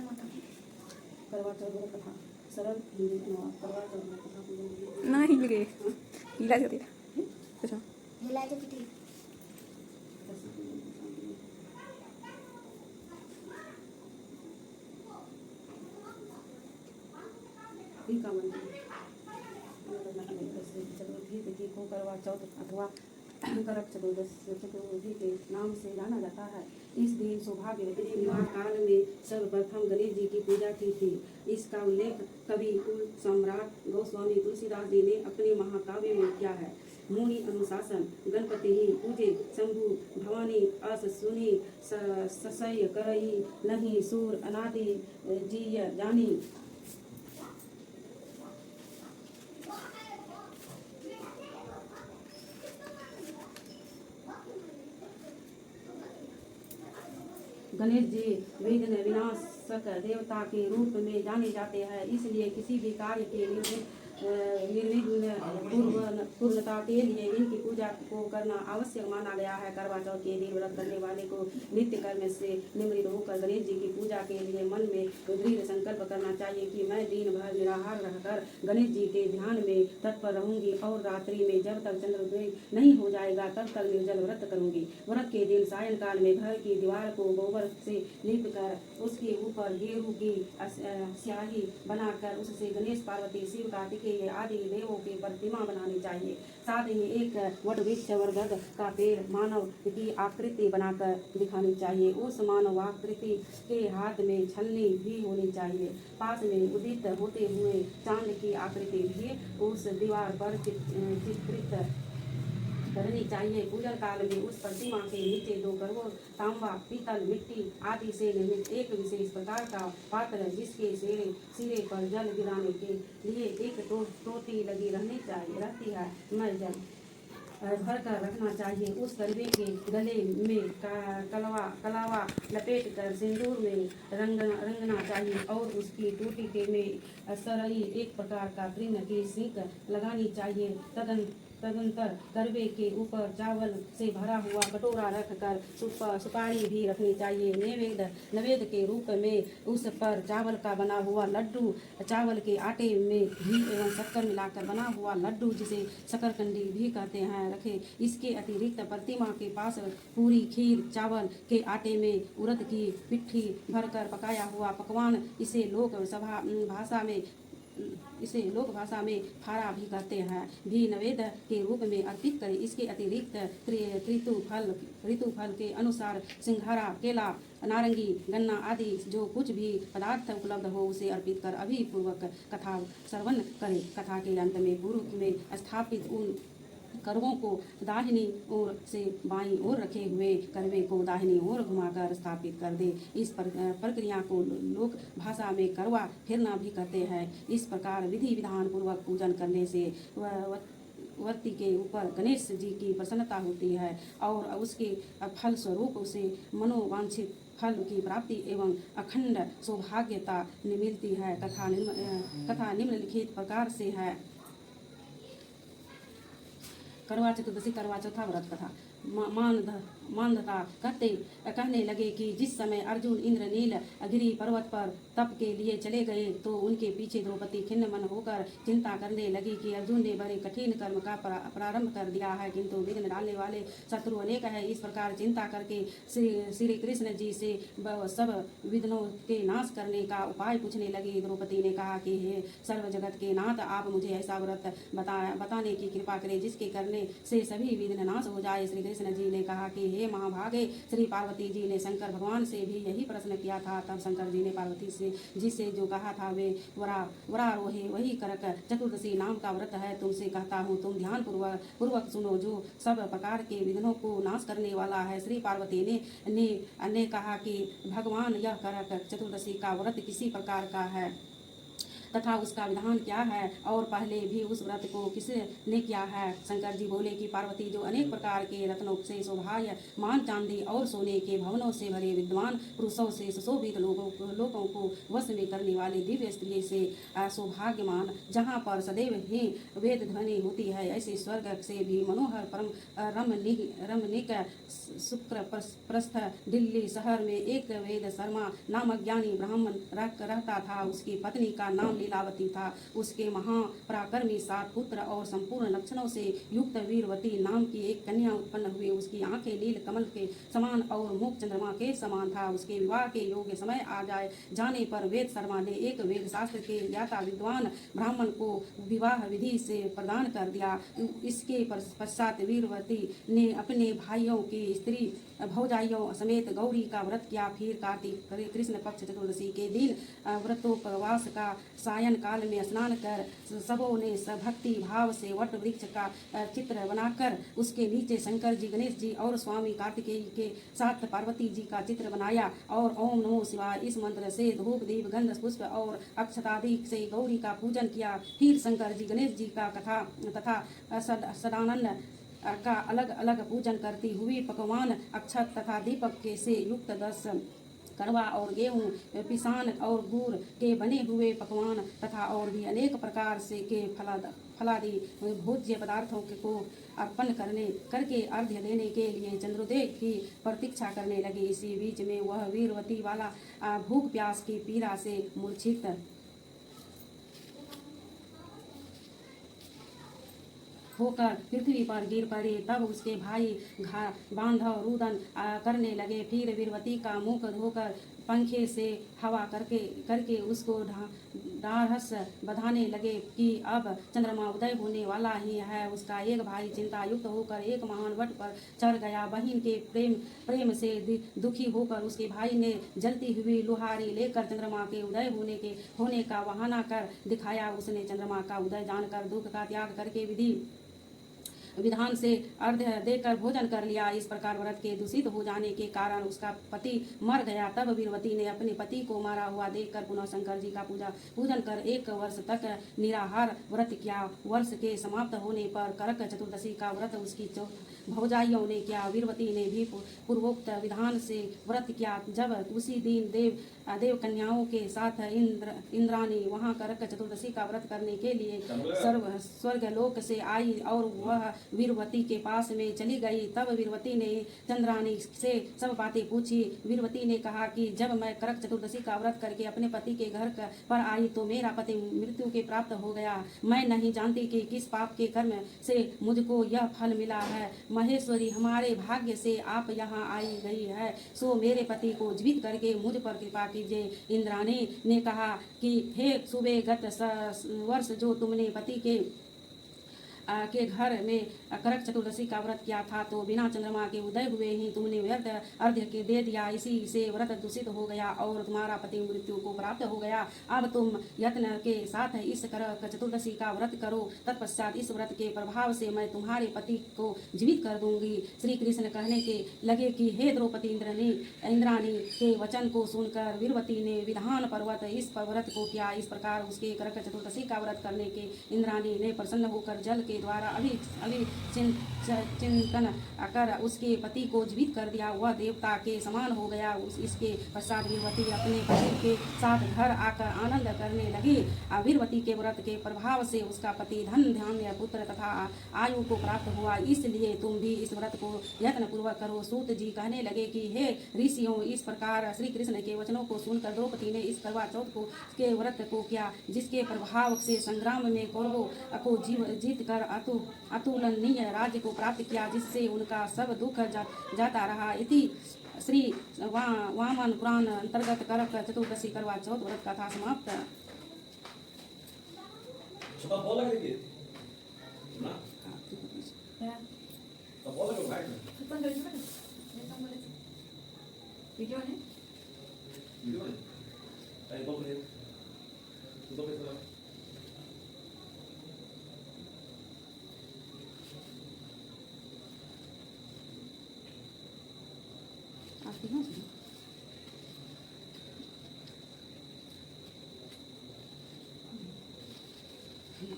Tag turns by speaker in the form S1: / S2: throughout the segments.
S1: करवा चौथ व्रत कथा सरल हिंदी अनुवाद करवा चौथ व्रत कथा पूजन
S2: ना हिल गए हिला जाते अच्छा
S3: हिला के पिटी
S1: का मंदिर चतुर्थी तिथि को करवा चौथ अथवा करक चतुर्थी के नाम से जाना जाता है। इस दिन सौभाग्यवती विवाह काल में सर्वप्रथम गणेश जी की पूजा की थी। इसका उल्लेख कवि कुल सम्राट गोस्वामी तुलसीदास जी ने अपने महाकाव्य में किया है। मुनि अनुशासन गणपति ही पूजे शंभु भवानी अस सुनी ससय करई नहीं सूर अनादि जीय जानी। गणेश जी विघ्न विनाशक देवता के रूप में जाने जाते हैं, इसलिए किसी भी कार्य के निर्विघ्न पूर्णता के लिए इनकी पूजा को करना आवश्यक माना गया है। करवा चौथ के दिन व्रत करने वाले को नित्य कर्म से निमृत होकर गणेश जी की पूजा के लिए मन में दृढ़ संकल्प करना चाहिए कि मैं दिन भर निराहार रहकर गणेश जी के ध्यान में तत्पर रहूंगी और रात्रि में जब तक चंद्रोदय नहीं हो जाएगा तब तक निर्जल व्रत करूंगी। व्रत के दिन सायंकाल में घर की दीवार को गोबर से लीप कर उसके ऊपर गेहूं की स्याही बनाकर उससे गणेश पार्वती शिव कार्तिकेय आदि देवों की प्रतिमा बनानी चाहिए। साथ ही एक वटवृक्ष बरगद का पेड़ मानव की आकृति बनाकर दिखानी चाहिए। उस मानव आकृति के हाथ में छलनी भी होनी चाहिए। पास में उदित होते हुए चांद की आकृति भी उस दीवार पर चित्रित करनी चाहिए। पूजन काल में उस प्रतिमा के नीचे 2 करोड़ तांबा पीतल मिट्टी आदि से निर्मित एक विशेष प्रकार का पात्र जिसके सिरे पर जल गिराने के लिए एक टोटी लगी रहती है में जल भर कर रखना चाहिए। उस करवे के गले में कलावा लपेट कर सिंदूर में रंगना चाहिए और उसकी टूटी के में सरई एक प्रकार का तृण की सीख लगानी चाहिए। तदंतर करवे के ऊपर चावल से भरा हुआ कटोरा रखकर सुपारी भी रखनी चाहिए। नैवेद्य के रूप में उस पर चावल का बना हुआ लड्डू, चावल के आटे में घी एवं शक्कर मिलाकर बना हुआ लड्डू जिसे शकरकंडी भी कहते हैं रखे। इसके अतिरिक्त प्रतिमा के पास पूरी खीर चावल के आटे में उड़द की पिट्ठी भरकर पकाया हुआ पकवान इसे लोक भाषा में फारा भी कहते हैं भी नैवेद्य के रूप में अर्पित करें। इसके अतिरिक्त ऋतु फल के अनुसार सिंघाड़ा केला नारंगी गन्ना आदि जो कुछ भी पदार्थ उपलब्ध हो उसे अर्पित कर अभिपूर्वक कथा श्रवण करें। कथा के अंत में पूर्व में स्थापित उन करवों को दाहिनी ओर से बाईं ओर रखे हुए करवे को दाहिनी ओर घुमाकर स्थापित कर दे। इस प्रक्रिया को लोक भाषा में करवा फिरना भी कहते हैं। इस प्रकार विधि विधान पूर्वक पूजन करने से वर्ती के ऊपर गणेश जी की प्रसन्नता होती है और उसके फल स्वरूप उसे मनोवांछित फल की प्राप्ति एवं अखंड सौभाग्यता मिलती है। कथा निम्नलिखित प्रकार से है। करवा चतुर्दशी करवा चौथा व्रत कथा मानधता कहने लगे कि जिस समय अर्जुन इंद्र नीलगिरी पर्वत पर तप के लिए चले गए तो उनके पीछे द्रौपदी खिन्न मन होकर चिंता करने लगी कि अर्जुन ने बड़े कठिन कर्म का प्रारंभ कर दिया है किंतु विघ्न डालने वाले शत्रु अनेक है। इस प्रकार चिंता करके श्री कृष्ण जी से सब विघ्नों के नाश करने का उपाय पूछने लगी। द्रौपदी ने कहा कि हे सर्व जगत के नाथ आप मुझे ऐसा व्रत बताने की कृपा करें जिसके करने से सभी विघ्न नाश हो जाए। श्री कृष्ण जी ने कहा कि हे महाभागे श्री पार्वती जी ने शंकर भगवान से भी यही प्रश्न किया था। तब शंकर जी ने पार्वती जी से जो कहा था वे वरारोहे वही करक चतुर्दशी नाम का व्रत है। तुमसे कहता हूँ तुम ध्यान पूर्वक सुनो जो सब प्रकार के विघ्नों को नाश करने वाला है। श्री पार्वती ने कहा कि भगवान यह करक चतुर्दशी का व्रत किसी प्रकार का है। तथा उसका विधान क्या है और पहले भी उस व्रत को किसने किया है। शंकर जी बोले कि पार्वती, जो अनेक प्रकार के रत्नों से शोभायमान, चांदी और सोने के भवनों से भरे विद्वान पुरुषों से सुशोभित लोगों को वश में करने वाली दिव्य स्त्री से सौभाग्यमान, जहाँ पर सदैव ही वेद ध्वनि होती है, ऐसे स्वर्ग से भी मनोहर परम रमणीक शुक्र प्रस्थ दिल्ली शहर में एक वेद शर्मा नामक ज्ञानी ब्राह्मण रहता था। उसकी पत्नी का नाम लीलावती था। उसके महापराक्रमी 7 पुत्र और संपूर्ण लक्षणों से युक्त वीरवती नाम की एक कन्या उत्पन्न हुई। उसकी आंखें नील कमल के समान और मुख चंद्रमा के समान था। उसके विवाह के योग्य समय आ जाने पर वेद शर्मा ने एक वेद शास्त्र के ज्ञाता विद्वान ब्राह्मण को विवाह विधि से प्रदान कर दिया। इसके पश्चात वीरवती ने अपने भाइयों की स्त्री भौजाइयों समेत गौरी का व्रत किया। फिर कार्तिक कृष्ण पक्ष चतुर्दशी के दिन व्रतोपवास का सायं काल में स्नान कर सबों ने भक्ति भाव से वट वृक्ष का चित्र बनाकर उसके नीचे शंकर जी, गणेश जी और स्वामी कार्तिकेय के साथ पार्वती जी का चित्र बनाया और ओम नमो शिवाय इस मंत्र से धूप दीप गंध पुष्प और अक्षतादि से गौरी का पूजन किया। फिर शंकर जी, गणेश जी का कथा तथा सदानंद का अलग अलग पूजन करती हुई पकवान अक्षत तथा दीपक के से युक्त 10 करवा और गेहूँ पिसान और गुड़ के बने हुए पकवान तथा और भी अनेक प्रकार से के फलादि भोज्य पदार्थों को अर्पण करके अर्घ्य देने के लिए चंद्रोदय की प्रतीक्षा करने लगे। इसी बीच में वह वीरवती वाला भूख प्यास की पीड़ा से मूर्छित होकर पृथ्वी पर गिर पड़े। तब उसके भाई बांधव रुदन करने लगे। फिर वीरवती का मुख धोकर पंखे से हवा करके उसको ढाढ़स बधाने लगे कि अब चंद्रमा उदय होने वाला ही है। उसका एक भाई चिंता युक्त होकर एक महान वट पर चढ़ गया। बहन के प्रेम से दुखी होकर उसके भाई ने जलती हुई लोहारी लेकर चंद्रमा के उदय होने का बहाना कर दिखाया। उसने चंद्रमा का उदय जानकर दुख का त्याग करके विधान से अर्घ्य देकर भोजन कर लिया। इस प्रकार व्रत के दूषित हो जाने के कारण उसका पति मर गया। तब वीरवती ने अपने पति को मारा हुआ देखकर पुनः शंकर जी का पूजन कर 1 वर्ष तक निराहार व्रत किया। वर्ष के समाप्त होने पर करक चतुर्दशी का व्रत उसकी भौजाइयों ने किया। वीरवती ने भी पूर्वोक्त विधान से व्रत किया। जब उसी दिन देव कन्याओं के साथ इंद्राणी वहां करक चतुर्दशी का व्रत करने के लिए स्वर्ग लोक से आई और वह वीरवती के पास में चली गई। तब वीरवती ने चंद्राणी से सब बातें पूछी। वीरवती ने कहा कि जब मैं करक चतुर्दशी का व्रत करके अपने पति के घर पर आई तो मेरा पति मृत्यु के प्राप्त हो गया। मैं नहीं जानती कि किस पाप के कर्म से मुझको यह फल मिला है। महेश्वरी, हमारे भाग्य से आप यहाँ आई गई है, सो मेरे पति को जीवित करके मुझ पर कृपा कीजिए। इंद्राणी ने कहा कि हे सुबह गत वर्ष जो तुमने पति के घर में करक चतुर्दशी का व्रत किया था तो बिना चंद्रमा के उदय हुए ही तुमने व्यर्थ अर्घ्य के दे दिया। इसी से व्रत दूषित हो गया और तुम्हारा पति मृत्यु को प्राप्त हो गया। अब तुम यत्न के साथ इस करक चतुर्दशी का व्रत करो। तत्पश्चात इस व्रत के प्रभाव से मैं तुम्हारे पति को जीवित कर दूंगी। श्री कृष्ण कहने के लगे कि हे द्रौपदी, इंद्राणी के वचन को सुनकर वीरवती ने विधान पर्वत इस व्रत को किया। इस प्रकार उसके करक चतुर्दशी का व्रत करने के इंद्राणी ने प्रसन्न होकर जल के द्वारा चिंतन कर उसके पति को जीवित कर दिया। वह देवता के समान हो गया। इसके पश्चात वीरवती अपने पति के साथ घर आकर आनंद करने लगी। वीरवती के व्रत के प्रभाव से उसका पति धन धान्य पुत्र तथा आयु को प्राप्त हुआ। इसलिए तुम भी इस व्रत को यत्न पूर्वक करो। सूत जी कहने लगे कि हे ऋषियों, इस प्रकार श्री कृष्ण के वचनों को सुनकर द्रौपदी ने इस करवा चौथ के व्रत को किया, जिसके प्रभाव से संग्राम में कौरवों को जीत कर अतुलनीय राज्य को प्राप्त किया, जिससे उनका सब दुख जाता रहा। इति श्री वामन पुराण अंतर्गत करक चतुर्दशी करवा चौथ व्रत कथा समाप्त।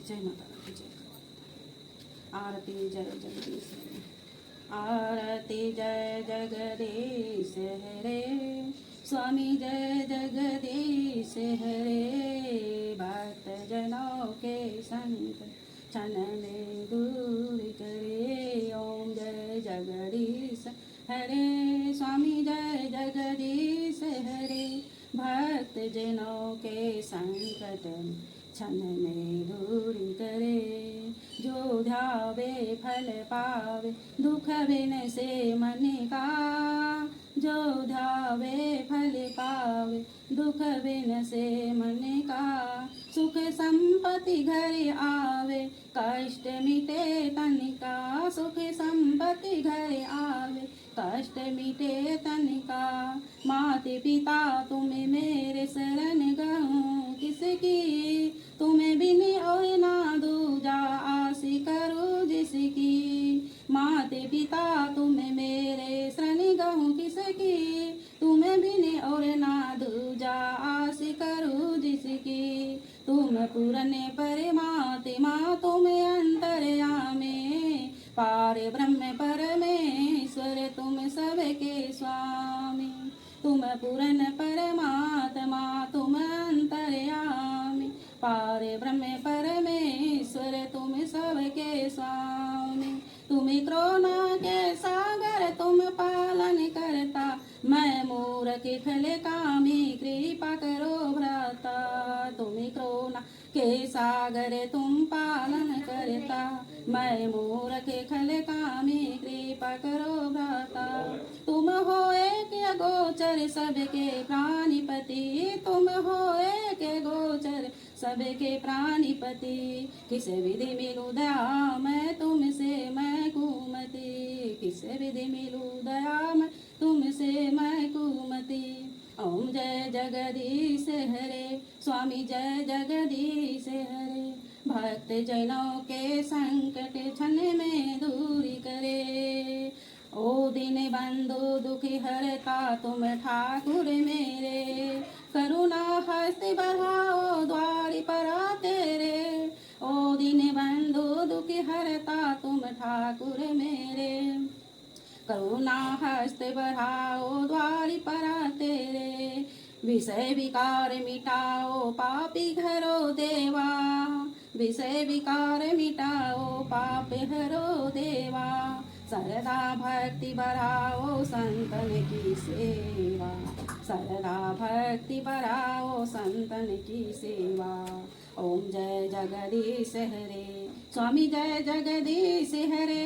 S1: जय माता दी जय। आरती जय जगदीश आरती जय जगदीश हरे स्वामी जय जगदीश हरे भक्त जनों के संग क्षण में दूर करे ओम जय जगदीश हरे स्वामी जय जगदीश हरे भक्त जनों के संकट क्षण में दूर करे जो ध्यावे फल पावे दुख बिन से मन का जो ध्यावे फल पावे दुख बिन से मन का सुख संपत्ति घर आवे कष्ट मिटे तन का सुख संपत्ति घर आवे कष्ट मिटे तन का माते पिता तुम्हें मेरे शरण गहूँ किसकी तुम्हें बिन और ना दूजा आसी करो जिसकी माते पिता तुम्हें मेरे शरण गहूँ किसकी तुम्हें बिन और ना दूजा आसी करो जिसकी तुम पूरने परमात्मा तुम्हें अंतर्यामी पार ब्रह्म परमेश्वर तुम सबके स्वामी तुम पूरन परमात्मा तुम अंतर्यामी पार ब्रह्म परमेश्वर तुम सबके स्वामी तुम करुणा के सागर तुम पालन करता मैं मूर्ख खल कामी कृपा करो भ्राता तुम करुणा के सागर तुम पालन करता मैं मूर्ख खल कामी कृपा करो भ्राता तुम हो एक गोचर सबके प्राणिपति तुम हो एक गोचर सबके प्राणिपति किस विधि मिलूं दया मैं तुमसे मैं कुमति किस विधि मिलूं दया मैं तुमसे मैं कुमति ओम जय जगदीश हरे स्वामी जय जगदीश हरे भक्त जनों के संकट क्षण में दूरी करे ओ दिन बंधु दुखी हरता तुम ठाकुर मेरे करुणा हस्त बढ़ाओ द्वारी पर तेरे ओ दिन बंधु दुखी हरता तुम ठाकुर मेरे करुणा हस्त बढ़ाओ द्वारी पर तेरे विषय विकार मिटाओ पापी घरो देवा विषय विकार मिटाओ पाप हरो देवा सरदा भक्ति बढ़ाओ संतन की सेवा सरदा भक्ति बढ़ाओ संतन की सेवा ओम जय जगदीश हरे स्वामी जय जगदीश हरे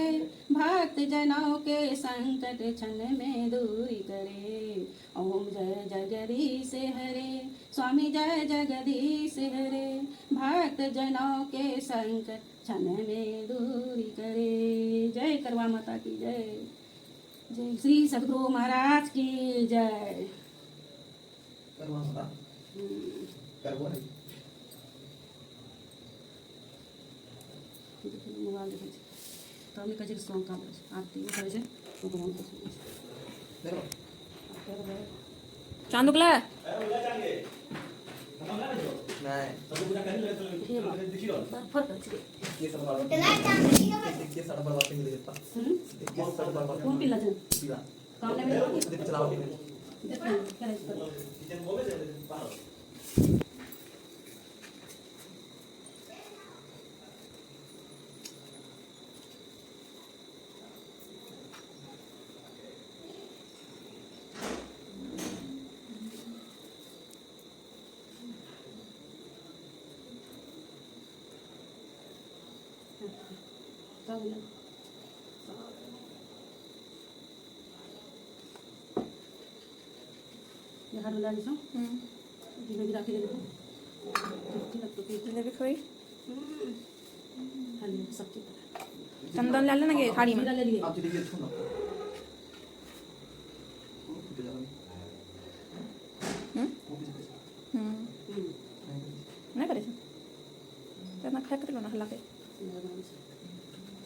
S1: भक्त जनों के संकट क्षण में दूरी करे ओम जय जगदीश हरे स्वामी जय जगदीश हरे भक्त जनों के संकट क्षण में दूरी करे जय करवा माता की जय जय श्री सद्गुरु महाराज की जय
S3: करवा माता करवा नहीं
S1: मोबाइल देखे तो हमने कहे सॉन्ग काम करे आरती करे छे तो भगवान को
S3: देखो
S2: चांदुकला
S3: नहीं
S1: फर्क है
S3: ये सब बात देखिए सब बात नहीं देता देखिए सब बात
S1: कौन पिला जन
S3: पीला
S1: काम नहीं मिला
S3: देखिए चलाओ
S1: देखिए करे
S3: किचन बोले बाहर ये हर वाला जिसो जिले भी राखी देते ठीक लगतो की
S2: जिलेबी खोई
S1: हाली सब चीज
S2: चंदन लाल ना के थाली में
S1: ले लिए
S3: आप देखिए छूना
S2: नहीं करे तो ना खाए कर लो ना हला के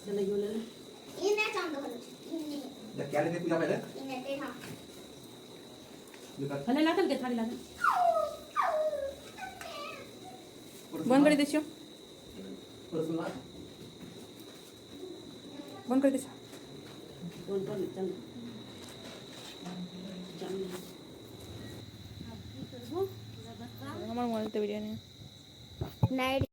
S1: चले यो ले
S4: इन्हें चांद करो इन्हें
S3: या क्या लेने पूजा पहले
S4: इन्हें देखा
S3: देखा
S1: हले लातल के थाली लातल
S2: बंद कर देछियो बंद कर दे
S1: फोन कर चल चल
S2: हमारे मोबाइल पे वीडियो नहीं
S4: नाइट